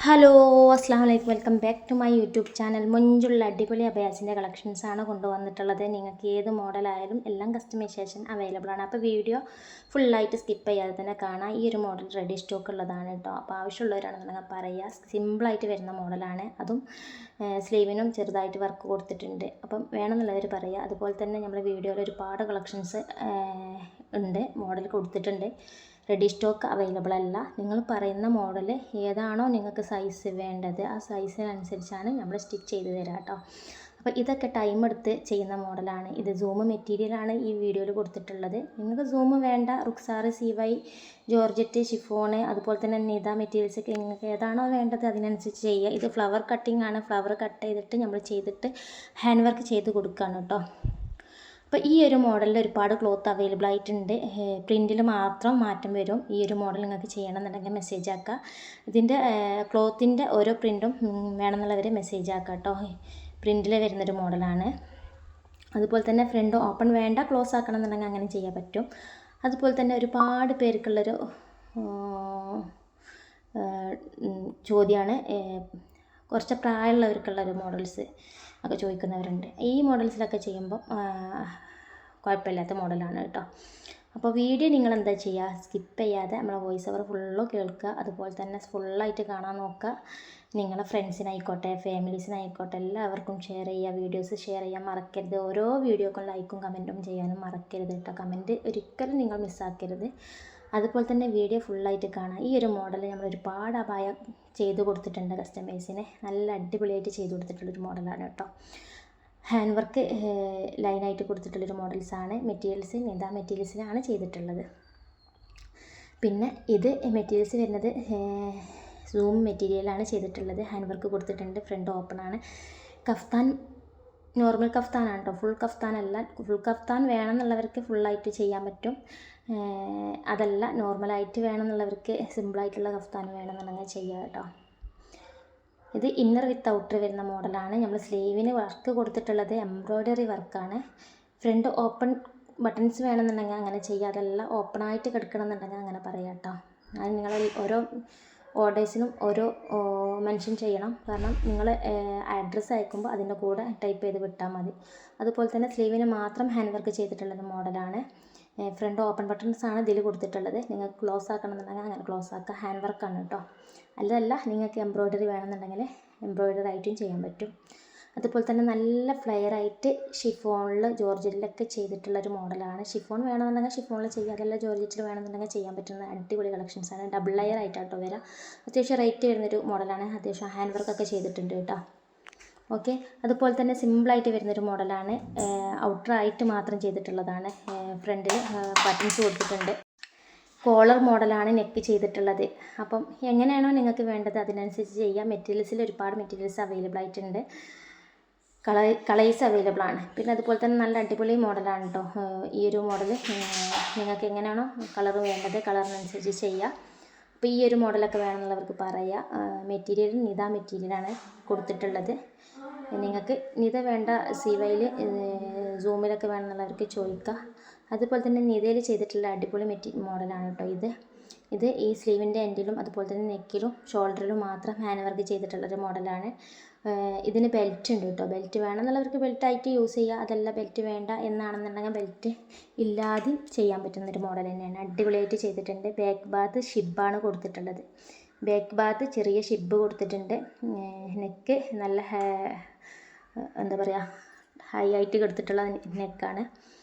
Hello അസ്സാം വലൈക്കും welcome back to my YouTube channel. മുഞ്ചുള്ള അടിപൊളി അബയാസിൻ്റെ കളക്ഷൻസാണ് കൊണ്ടുവന്നിട്ടുള്ളത്. നിങ്ങൾക്ക് ഏത് മോഡലായാലും എല്ലാം കസ്റ്റമൈസേഷൻ അവൈലബിൾ ആണ്. അപ്പോൾ വീഡിയോ ഫുള്ളായിട്ട് സ്കിപ്പ് ചെയ്യാതെ തന്നെ കാണാം. ഈ ഒരു മോഡൽ റെഡി സ്റ്റോക്ക് ഉള്ളതാണ് കേട്ടോ. അപ്പോൾ ആവശ്യമുള്ളവരാണെന്നുണ്ടെങ്കിൽ പറയുക. സിമ്പിളായിട്ട് വരുന്ന മോഡലാണ്. അതും സ്ലീവിനും ചെറുതായിട്ട് വർക്ക് കൊടുത്തിട്ടുണ്ട്. അപ്പം വേണമെന്നുള്ളവർ പറയുക. അതുപോലെ തന്നെ നമ്മുടെ വീഡിയോയിൽ ഒരുപാട് കളക്ഷൻസ് ഉണ്ട്, മോഡൽ കൊടുത്തിട്ടുണ്ട്. റെഡി സ്റ്റോക്ക് അവൈലബിൾ അല്ല. നിങ്ങൾ പറയുന്ന മോഡൽ ഏതാണോ നിങ്ങൾക്ക് സൈസ് വേണ്ടത് ആ സൈസിനനുസരിച്ചാണ് നമ്മൾ സ്റ്റിച്ച് ചെയ്ത് തരാം കേട്ടോ. അപ്പോൾ ഇതൊക്കെ ടൈം എടുത്ത് ചെയ്യുന്ന മോഡലാണ്. ഇത് സൂം മെറ്റീരിയലാണ് ഈ വീഡിയോയിൽ കൊടുത്തിട്ടുള്ളത്. നിങ്ങൾക്ക് സൂം വേണ്ട, റുക്സാറ്, CY, ജോർജറ്റ്, ഷിഫോണ്, അതുപോലെ തന്നെ നിത മെറ്റീരിയൽസൊക്കെ നിങ്ങൾക്ക് ഏതാണോ വേണ്ടത് അതിനനുസരിച്ച് ചെയ്യുക. ഇത് ഫ്ലവർ കട്ടിംഗ് ആണ്. ഫ്ലവർ കട്ട് ചെയ്തിട്ട് നമ്മൾ ചെയ്തിട്ട് ഹാൻഡ് വർക്ക് ചെയ്ത് കൊടുക്കുകയാണ് കേട്ടോ. അപ്പോൾ ഈ ഒരു മോഡലിൽ ഒരുപാട് ക്ലോത്ത് അവൈലബിൾ ആയിട്ടുണ്ട്. പ്രിൻറ്റിൽ മാത്രം മാറ്റം വരും. ഈ ഒരു മോഡൽ നിങ്ങൾക്ക് ചെയ്യണമെന്നുണ്ടെങ്കിൽ മെസ്സേജ് ആക്കുക. ഇതിൻ്റെ ക്ലോത്തിൻ്റെ ഓരോ പ്രിൻറ്റും വേണമെന്നുള്ളവർ മെസ്സേജ് ആക്കുക കേട്ടോ. പ്രിൻറ്റിൽ വരുന്നൊരു മോഡലാണ്. അതുപോലെ തന്നെ ഫ്രണ്ട് ഓപ്പൺ വേണ്ട, ക്ലോസ് ആക്കണം എന്നുണ്ടെങ്കിൽ അങ്ങനെ ചെയ്യാൻ പറ്റും. അതുപോലെ തന്നെ ഒരുപാട് പേർക്കുള്ളൊരു ചോദ്യമാണ്, കുറച്ച് പ്രായമുള്ളവർക്കുള്ളൊരു മോഡൽസ് ഒക്കെ ചോദിക്കുന്നവരുണ്ട്. ഈ മോഡൽസിലൊക്കെ ചെയ്യുമ്പോൾ കുഴപ്പമില്ലാത്ത മോഡലാണ് കേട്ടോ. അപ്പോൾ വീഡിയോ നിങ്ങൾ എന്താ ചെയ്യുക, സ്കിപ്പ് ചെയ്യാതെ നമ്മളെ വോയിസ് ഓവർ ഫുള്ള് കേൾക്കുക. അതുപോലെ തന്നെ ഫുള്ളായിട്ട് കാണാൻ നോക്കുക. നിങ്ങളെ ഫ്രണ്ട്സിനായിക്കോട്ടെ ഫാമിലീസിനായിക്കോട്ടെ എല്ലാവർക്കും ഷെയർ ചെയ്യുക. വീഡിയോസ് ഷെയർ ചെയ്യാൻ മറക്കരുത്. ഓരോ വീഡിയോക്കും ലൈക്കും കമൻറ്റും ചെയ്യാനും മറക്കരുത് കേട്ടോ. കമൻറ്റ് ഒരിക്കലും നിങ്ങൾ മിസ്സാക്കരുത്. അതുപോലെ തന്നെ വീഡിയോ ഫുള്ളായിട്ട് കാണാം. ഈ ഒരു മോഡൽ നമ്മൾ ഒരുപാട് അപായ ചെയ്ത് കൊടുത്തിട്ടുണ്ട് കസ്റ്റമേഴ്സിന്. നല്ല അടിപൊളിയായിട്ട് ചെയ്ത് കൊടുത്തിട്ടുള്ളൊരു മോഡലാണ് കേട്ടോ. ഹാൻഡ് വർക്ക് ലൈനായിട്ട് കൊടുത്തിട്ടുള്ളൊരു മോഡൽസാണ്. മെറ്റീരിയൽസ് നിത മെറ്റീരിയൽസിനാണ് ചെയ്തിട്ടുള്ളത്. പിന്നെ ഇത് മെറ്റീരിയൽസ് വരുന്നത് സൂം മെറ്റീരിയലാണ് ചെയ്തിട്ടുള്ളത്. ഹാൻഡ് വർക്ക് കൊടുത്തിട്ടുണ്ട്. ഫ്രണ്ട് ഓപ്പൺ ആണ്. കഫ്താൻ നോർമൽ കഫ്താനാണ് കേട്ടോ. ഫുൾ കഫ്താനല്ല. ഫുൾ കഫ്താൻ വേണമെന്നുള്ളവർക്ക് ഫുള്ളായിട്ട് ചെയ്യാൻ പറ്റും. അതല്ല നോർമലായിട്ട് വേണമെന്നുള്ളവർക്ക് സിമ്പിളായിട്ടുള്ള കഫ്താൻ വേണമെന്നുണ്ടെങ്കിൽ ചെയ്യാം കേട്ടോ. ഇത് ഇന്നർ വിത്ത് ഔട്ടർ വരുന്ന മോഡലാണ്. നമ്മൾ സ്ലീവിന് വർക്ക് കൊടുത്തിട്ടുള്ളത് എംബ്രോയ്ഡറി വർക്കാണ്. ഫ്രണ്ട് ഓപ്പൺ ബട്ടൺസ് വേണമെന്നുണ്ടെങ്കിൽ അങ്ങനെ ചെയ്യുക. അതെല്ലാം ഓപ്പണായിട്ട് കിടക്കണമെന്നുണ്ടെങ്കിൽ അങ്ങനെ പറയാം കേട്ടോ. അത് നിങ്ങൾ ഓരോ ഓർഡേഴ്സിനും ഓരോ മെൻഷൻ ചെയ്യണം. കാരണം നിങ്ങൾ അഡ്രസ്സ് അയക്കുമ്പോൾ അതിൻ്റെ കൂടെ ടൈപ്പ് ചെയ്ത് വിട്ടാൽ മതി. അതുപോലെ തന്നെ സ്ലീവിന് മാത്രം ഹാൻഡ് വർക്ക് ചെയ്തിട്ടുള്ളത് മോഡലാണ്. ഫ്രണ്ട് ഓപ്പൺ ബട്ടൺസ് ആണ് ഇതിൽ കൊടുത്തിട്ടുള്ളത്. നിങ്ങൾക്ക് ക്ലോസ് ആക്കണമെന്നുണ്ടെങ്കിൽ അങ്ങനെ ക്ലോസ് ആക്കുക. ഹാൻഡ് വർക്കാണ് കേട്ടോ. അല്ലല്ല നിങ്ങൾക്ക് എംബ്രോയ്ഡറി വേണമെന്നുണ്ടെങ്കിൽ എംബ്രോയ്ഡറി ആയിട്ടും ചെയ്യാൻ പറ്റും. അതുപോലെ തന്നെ നല്ല ഫ്ലെയറായിട്ട് ഷിഫോണിൽ ജോർജറ്റിലൊക്കെ ചെയ്തിട്ടുള്ളൊരു മോഡലാണ്. ഷിഫോൺ വേണമെന്നുണ്ടെങ്കിൽ ഷിഫോണിൽ ചെയ്യുക. അതല്ല ജോർജറ്റിൽ വേണമെന്നുണ്ടെങ്കിൽ ചെയ്യാൻ പറ്റുന്ന അടിപൊളി കളക്ഷൻസാണ്. ഡബിൾ ലെയർ ആയിട്ടാട്ടോ വരാം. അത്യാവശ്യം റേറ്റ് വരുന്നൊരു മോഡലാണ്. അത്യാവശ്യം ഹാൻഡ് വർക്കൊക്കെ ചെയ്തിട്ടുണ്ട് കേട്ടോ. ഓക്കെ. അതുപോലെ തന്നെ സിമ്പിളായിട്ട് വരുന്നൊരു മോഡലാണ്. ഔട്ടറായിട്ട് മാത്രം ചെയ്തിട്ടുള്ളതാണ്. ഫ്രണ്ടിൽ ബട്ടൺസ് കൊടുത്തിട്ടുണ്ട്. കോളർ മോഡലാണ് നെക്ക് ചെയ്തിട്ടുള്ളത്. അപ്പം എങ്ങനെയാണോ നിങ്ങൾക്ക് വേണ്ടത് അതിനനുസരിച്ച് ചെയ്യാം. മെറ്റീരിയൽസിൽ ഒരുപാട് മെറ്റീരിയൽസ് അവൈലബിൾ ആയിട്ടുണ്ട്. കളേഴ്സ് അവൈലബിൾ ആണ്. പിന്നെ അതുപോലെ തന്നെ നല്ല അടിപൊളി മോഡലാണ് കേട്ടോ. ഈ ഒരു മോഡൽ നിങ്ങൾക്ക് എങ്ങനെയാണോ കളർ വേണ്ടത് കളറിനനുസരിച്ച് ചെയ്യുക. അപ്പോൾ ഈ ഒരു മോഡലൊക്കെ വേണമെന്നുള്ളവർക്ക് പറയുക. മെറ്റീരിയൽ നിത മെറ്റീരിയലാണ് കൊടുത്തിട്ടുള്ളത്. നിങ്ങൾക്ക് നിത വേണ്ട CYയിൽ സൂമിലൊക്കെ വേണമെന്നുള്ളവർക്ക് ചോദിക്കുക. അതുപോലെ തന്നെ നിതയിൽ ചെയ്തിട്ടുള്ള അടിപൊളി മോഡലാണ് കേട്ടോ. ഇത് ഈ സ്ലീവിൻ്റെ എൻഡിലും അതുപോലെ തന്നെ നെക്കിലും ഷോൾഡറിലും മാത്രം ഹാൻഡ് വർക്ക് ചെയ്തിട്ടുള്ളൊരു മോഡലാണ്. ഇതിന് ബെൽറ്റ് ഉണ്ട് കേട്ടോ. ബെൽറ്റ് വേണമെന്നുള്ളവർക്ക് ബെൽറ്റായിട്ട് യൂസ് ചെയ്യുക. അതല്ല ബെൽറ്റ് വേണ്ട എന്നാണെന്നുണ്ടെങ്കിൽ ബെൽറ്റ് ഇല്ലാതെ ചെയ്യാൻ പറ്റുന്നൊരു മോഡൽ തന്നെയാണ്. അടിപൊളിയായിട്ട് ചെയ്തിട്ടുണ്ട്. ബാക്ക് ഭാഗത്ത് ഷിബാണ് കൊടുത്തിട്ടുള്ളത്. ബാക്ക് ഭാഗത്ത് ചെറിയ ഷിബ് കൊടുത്തിട്ടുണ്ട്. നെക്ക് നല്ല എന്താ പറയുക ഹൈ ആയിട്ട് കൊടുത്തിട്ടുള്ള നെക്കാണ്.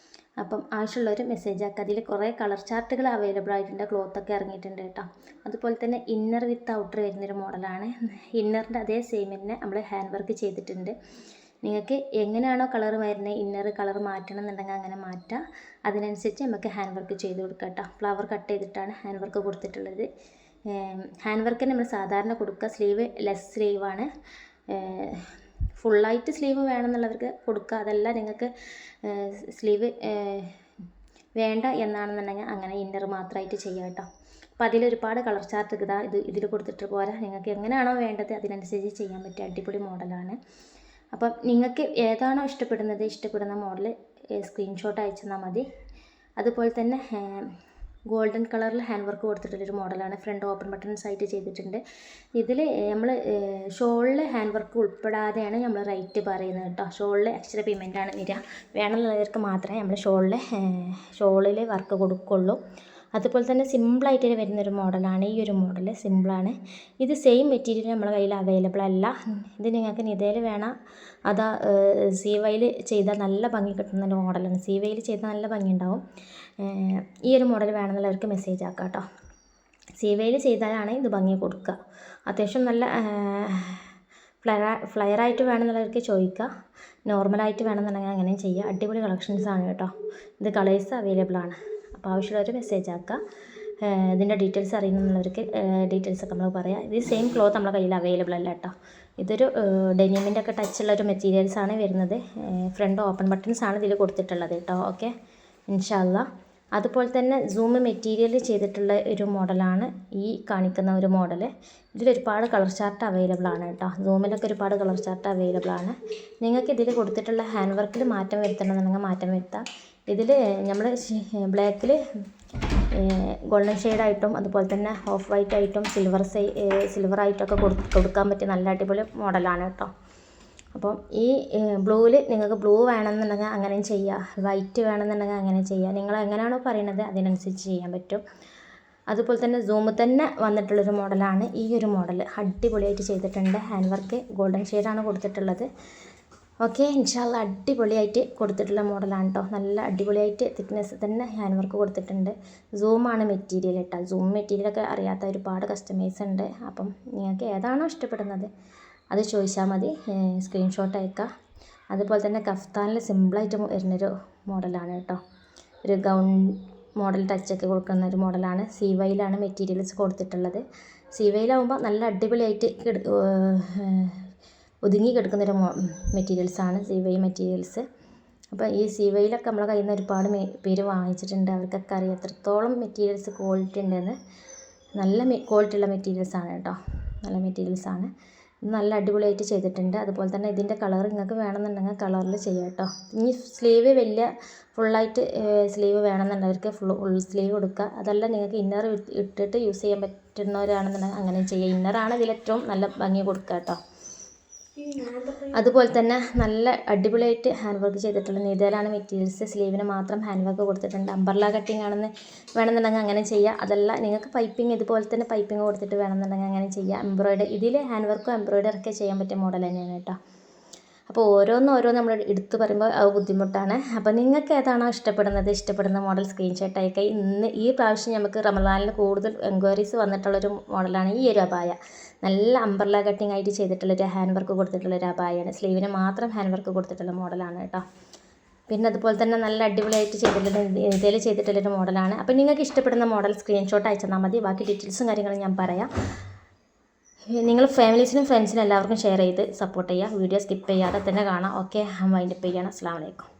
അപ്പം ആവശ്യമുള്ളവർ മെസ്സേജ് ആക്കുക. അതിൽ കുറേ കളർ ചാർട്ടുകൾ അവൈലബിൾ ആയിട്ടുണ്ട്. ക്ലോത്തൊക്കെ ഇറങ്ങിയിട്ടുണ്ട് കേട്ടോ. അതുപോലെ തന്നെ ഇന്നർ വിത്ത് ഔട്ടർ വരുന്നൊരു മോഡലാണ്. ഇന്നറിൻ്റെ അതേ സെയിം തന്നെ നമ്മൾ ഹാൻഡ് വർക്ക് ചെയ്തിട്ടുണ്ട്. നിങ്ങൾക്ക് എങ്ങനെയാണോ കളർ വരുന്നത് ഇന്നർ കളർ മാറ്റണം എന്നുണ്ടെങ്കിൽ അങ്ങനെ മാറ്റാം. അതിനനുസരിച്ച് നമുക്ക് ഹാൻഡ് വർക്ക് ചെയ്ത് കൊടുക്കാം കേട്ടോ. ഫ്ലവർ കട്ട് ചെയ്തിട്ടാണ് ഹാൻഡ് വർക്ക് കൊടുത്തിട്ടുള്ളത്. ഹാൻഡ് വർക്ക് നമ്മൾ സാധാരണ കൊടുക്കുക. സ്ലീവ് ലെസ് സ്ലീവാണ്. ഫുള്ളായിട്ട് സ്ലീവ് വേണമെന്നുള്ളവർക്ക് കൊടുക്കുക. അതല്ല നിങ്ങൾക്ക് സ്ലീവ് വേണ്ട എന്നാണെന്നുണ്ടെങ്കിൽ അങ്ങനെ ഇന്നർ മാത്രമായിട്ട് ചെയ്യാം കേട്ടോ. അപ്പോൾ അതിലൊരുപാട് കളർ ചാർട്ട് ഇതിൽ കൊടുത്തിട്ട് പോരാ. നിങ്ങൾക്ക് എങ്ങനെയാണോ വേണ്ടത് അതിനനുസരിച്ച് ചെയ്യാൻ പറ്റിയ അടിപൊളി മോഡലാണ്. അപ്പം നിങ്ങൾക്ക് ഏതാണോ ഇഷ്ടപ്പെടുന്ന മോഡൽ സ്ക്രീൻഷോട്ട് അയച്ചു തന്നാൽ മതി. അതുപോലെ തന്നെ ഗോൾഡൻ കളറിൽ ഹാൻഡ് വർക്ക് കൊടുത്തിട്ടുള്ളൊരു മോഡലാണ്. ഫ്രണ്ട് ഓപ്പൺ ബട്ടൺസ് ആയിട്ട് ചെയ്തിട്ടുണ്ട്. ഇതിൽ നമ്മൾ ഷോളിൽ ഹാൻഡ് വർക്ക് ഉൾപ്പെടാതെയാണ് നമ്മൾ റേറ്റ് പറയുന്നത് കേട്ടോ. ഷോളിൽ എക്സ്ട്രാ പേയ്മെൻറ്റാണ് വരിക. വേണമെന്നുള്ളവർക്ക് മാത്രമേ നമ്മൾ ഷോളിൽ വർക്ക് കൊടുക്കുള്ളൂ. അതുപോലെ തന്നെ സിമ്പിളായിട്ട് വരുന്നൊരു മോഡലാണ് ഈ ഒരു മോഡൽ. സിമ്പിളാണ്. ഇത് സെയിം മെറ്റീരിയൽ നമ്മുടെ കയ്യിൽ അവൈലബിൾ അല്ല. ഇത് നിങ്ങൾക്ക് നിതയിൽ വേണം. അതാ സീവയിൽ ചെയ്താൽ നല്ല ഭംഗി കിട്ടുന്നൊരു മോഡലാണ്. സീവയിൽ ചെയ്താൽ നല്ല ഭംഗി ഉണ്ടാവും. ഈ ഒരു മോഡൽ വേണമെന്നുള്ളവർക്ക് മെസ്സേജ് ആക്കാം കേട്ടോ. സീവയിൽ ചെയ്താലാണ് ഇത് ഭംഗി കൊടുക്കുക. അത്യാവശ്യം നല്ല ഫ്ലയറായിട്ട് വേണമെന്നുള്ളവർക്ക് ചോദിക്കുക. നോർമലായിട്ട് വേണമെന്നുണ്ടെങ്കിൽ അങ്ങനെയും ചെയ്യുക. അടിപൊളി കളക്ഷൻസാണ് കേട്ടോ. ഇത് കളേഴ്സ് അവൈലബിൾ ആണ്. അപ്പോൾ ആവശ്യമുള്ളവർ മെസ്സേജ് ആക്കുക. ഇതിൻ്റെ ഡീറ്റെയിൽസ് അറിയുന്നുള്ളവർക്ക് ഡീറ്റെയിൽസൊക്കെ നമ്മൾ പറയാം. ഇത് സെയിം ക്ലോത്ത് നമ്മുടെ കയ്യിൽ അവൈലബിൾ അല്ല കേട്ടോ. ഇതൊരു ഡെനിമിൻ്റെ ഒക്കെ ടച്ചുള്ളൊരു മെറ്റീരിയൽസാണ് വരുന്നത്. ഫ്രണ്ട് ഓപ്പൺ ബട്ടൺസാണ് ഇതിൽ കൊടുത്തിട്ടുള്ളത് കേട്ടോ. ഓക്കെ, ഇൻഷാ അല്ലാ. അതുപോലെ തന്നെ സൂം മെറ്റീരിയൽ ചെയ്തിട്ടുള്ള ഒരു മോഡലാണ് ഈ കാണിക്കുന്ന ഒരു മോഡൽ. ഇതിലൊരുപാട് കളർ ചാർട്ട് അവൈലബിൾ ആണ് കേട്ടോ. സൂമിലൊക്കെ ഒരുപാട് കളർ ചാർട്ട് അവൈലബിൾ ആണ്. നിങ്ങൾക്ക് ഇതിൽ കൊടുത്തിട്ടുള്ള ഹാൻഡ് വർക്കിൽ മാറ്റം വരുത്തണമെന്നുണ്ടെങ്കിൽ മാറ്റം വരുത്താം. ഇതിൽ നമ്മൾ ബ്ലാക്കിൽ ഗോൾഡൻ ഷെയ്ഡായിട്ടും അതുപോലെ തന്നെ ഓഫ് വൈറ്റ് ആയിട്ടും സിൽവറായിട്ടൊക്കെ കൊടുക്കാൻ പറ്റിയ നല്ല അടിപൊളി മോഡലാണ് കേട്ടോ. അപ്പം ഈ ബ്ലൂവിൽ നിങ്ങൾക്ക് ബ്ലൂ വേണമെന്നുണ്ടെങ്കിൽ അങ്ങനെയും ചെയ്യുക. വൈറ്റ് വേണമെന്നുണ്ടെങ്കിൽ അങ്ങനെ ചെയ്യുക. നിങ്ങൾ എങ്ങനെയാണോ പറയുന്നത് അതിനനുസരിച്ച് ചെയ്യാൻ പറ്റും. അതുപോലെ തന്നെ സൂമിൽ തന്നെ വന്നിട്ടുള്ളൊരു മോഡലാണ് ഈ ഒരു മോഡൽ. അടിപൊളിയായിട്ട് ചെയ്തിട്ടുണ്ട്. ഹാൻഡ് വർക്ക് ഗോൾഡൻ ഷെയ്ഡാണ് കൊടുത്തിട്ടുള്ളത്. ഓക്കെ, ഇൻഷാ അല്ലാ അടിപൊളിയായിട്ട് കൊടുത്തിട്ടുള്ള മോഡലാണ് കേട്ടോ. നല്ല അടിപൊളിയായിട്ട് തിക്നെസ് തന്നെ ഹാൻഡ് വർക്ക് കൊടുത്തിട്ടുണ്ട്. സൂമാണ് മെറ്റീരിയൽ കേട്ടോ. സൂം മെറ്റീരിയലൊക്കെ അറിയാത്ത ഒരുപാട് കസ്റ്റമേഴ്സ് ഉണ്ട്. അപ്പം നിങ്ങൾക്ക് ഏതാണോ ഇഷ്ടപ്പെടുന്നത് അത് ചോദിച്ചാൽ മതി. സ്ക്രീൻഷോട്ട് അയക്കുക. അതുപോലെ തന്നെ കഫ്താനിൽ സിമ്പിളായിട്ട് വരുന്നൊരു മോഡലാണ് കേട്ടോ. ഒരു ഗൗൺ മോഡൽ ടച്ചൊക്കെ കൊടുക്കുന്ന ഒരു മോഡലാണ്. സീവയിലാണ് മെറ്റീരിയൽസ് കൊടുത്തിട്ടുള്ളത്. സീവയിലാവുമ്പോൾ നല്ല അടിപൊളിയായിട്ട് ഒതുങ്ങി കിടക്കുന്നൊരു മെറ്റീരിയൽസാണ് സീവൈ മെറ്റീരിയൽസ്. അപ്പോൾ ഈ സീവയിലൊക്കെ നമ്മളെ കയ്യിൽ നിന്ന് ഒരുപാട് പേര് വാങ്ങിച്ചിട്ടുണ്ട്. അവർക്കൊക്കെ അറിയാം എത്രത്തോളം മെറ്റീരിയൽസ് ക്വാളിറ്റി ഉണ്ടെന്ന്. നല്ല ക്വാളിറ്റി ഉള്ള മെറ്റീരിയൽസാണ് കേട്ടോ. നല്ല മെറ്റീരിയൽസാണ്. നല്ല അടിപൊളിയായിട്ട് ചെയ്തിട്ടുണ്ട്. അതുപോലെ തന്നെ ഇതിൻ്റെ കളർ നിങ്ങൾക്ക് വേണമെന്നുണ്ടെങ്കിൽ കളറിൽ ചെയ്യാം കേട്ടോ. ഇനി സ്ലീവ് വലിയ ഫുള്ളായിട്ട് സ്ലീവ് വേണമെന്നുള്ളവർക്ക് ഫുൾ സ്ലീവ് കൊടുക്കുക. അതല്ല നിങ്ങൾക്ക് ഇന്നർ ഇട്ടിട്ട് യൂസ് ചെയ്യാൻ പറ്റുന്നവരാണെന്നുണ്ടെങ്കിൽ അങ്ങനെ ചെയ്യുക. ഇന്നറാണ് ഇതിലേറ്റവും നല്ല ഭംഗി കൊടുക്കുക കേട്ടോ. അതുപോലെ തന്നെ നല്ല അടിപൊളിയായിട്ട് ഹാൻഡ് വർക്ക് ചെയ്തിട്ടുള്ള നീതയിലാണ് മെറ്റീരിയൽസ്. സ്ലീവിന് മാത്രം ഹാൻഡ് വർക്ക് കൊടുത്തിട്ടുണ്ട്. അംബർല കട്ടിങ് ആണെന്ന് വേണമെന്നുണ്ടെങ്കിൽ അങ്ങനെ ചെയ്യുക. അതല്ല നിങ്ങൾക്ക് പൈപ്പിംഗ് ഇതുപോലെ തന്നെ പൈപ്പിംഗ് കൊടുത്തിട്ട് വേണമെന്നുണ്ടെങ്കിൽ അങ്ങനെ ചെയ്യുക. എംബ്രോയിഡറി ഇതിൽ ഹാൻഡ് വർക്കും എംബ്രോയിഡറി ഒക്കെ ചെയ്യാൻ പറ്റിയ മോഡൽ തന്നെയാണ് കേട്ടോ. അപ്പോൾ ഓരോന്ന് നമ്മൾ എടുത്ത് പറയുമ്പോൾ അത് ബുദ്ധിമുട്ടാണ്. അപ്പോൾ നിങ്ങൾക്ക് ഏതാണോ ഇഷ്ടപ്പെടുന്ന മോഡൽ സ്ക്രീൻഷോട്ട് അയക്കുക. ഇന്ന് ഈ പ്രാവശ്യം നമുക്ക് റമദാനിൽ കൂടുതൽ എൻക്വയറീസ് വന്നിട്ടുള്ളൊരു മോഡലാണ് ഈ ഒരു അബായ. നല്ല അംബർല കട്ടിങ് ആയിട്ട് ചെയ്തിട്ടുള്ളൊരു ഹാൻഡ് വർക്ക് കൊടുത്തിട്ടുള്ളൊരു അബായാണ്. സ്ലീവിന് മാത്രം ഹാൻഡ് വർക്ക് കൊടുത്തിട്ടുള്ള മോഡലാണ് കേട്ടോ. പിന്നെ അതുപോലെ തന്നെ നല്ല അടിപൊളിയായിട്ട് ഇതിൽ ചെയ്തിട്ടുള്ളൊരു മോഡലാണ്. അപ്പോൾ നിങ്ങൾക്ക് ഇഷ്ടപ്പെടുന്ന മോഡൽ സ്ക്രീൻഷോട്ട് അയച്ചാൽ മതി. ബാക്കി ഡീറ്റെയിൽസും കാര്യങ്ങളും ഞാൻ പറയാം. നിങ്ങൾ ഫാമിലീസിനും ഫ്രണ്ട്സിനും എല്ലാവർക്കും ഷെയർ ചെയ്ത് സപ്പോർട്ട് ചെയ്യുക. വീഡിയോ സ്കിപ്പ് ചെയ്യാതെ തന്നെ കാണാം. ഓക്കെ, വൈൻഡപ്പ് ചെയ്യണം. അസ്സലാമു അലൈക്കും.